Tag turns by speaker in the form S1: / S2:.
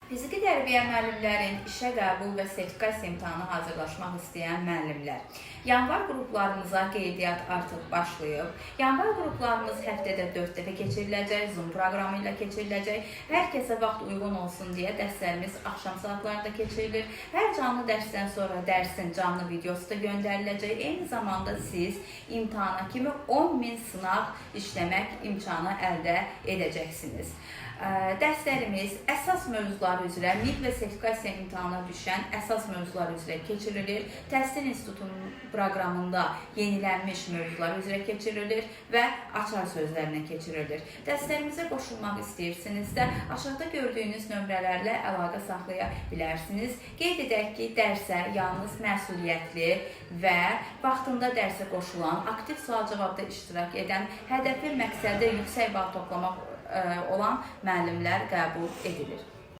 S1: Fiziki tərbiyə müəllimlərin işə qəbul və sertifikasiya imtahanı hazırlaşmaq istəyən müəllimlər. Yanvar qruplarımıza qeydiyyat artıq başlayıb. Yanvar qruplarımız həftədə 4 dəfə keçiriləcək, Zoom proqramı ilə keçiriləcək. Hər kəsə vaxt uyğun olsun deyə dərslərimiz axşam saatlarında keçirilir. Hər canlı dərsdən sonra dərsin canlı videosu da göndəriləcək. Eyni zamanda siz imtahana kimi 10.000 sınaq işləmək imkanı əldə edəcəksiniz. Dərslərimiz əsas mövzular üzrə, MİQ və sertifikasiya imtahana düşən əsas mövzular üzrə keçirilir. Təhsil İnstitutunun proqramında yenilənmiş mövzular üzrə keçirilir və açar sözlərinə keçirilir. Dərslərimizə qoşulmaq istəyirsinizsə, aşağıda gördüyünüz nömrələrlə əlaqə saxlaya bilərsiniz. Qeyd edək ki, dərsə yalnız məsuliyyətli və vaxtında dərsə qoşulan, aktiv sual-cavabda iştirak edən, hədəfi məqsədi yüksək bal toplamaq olan müəllimlər qəbul edilir.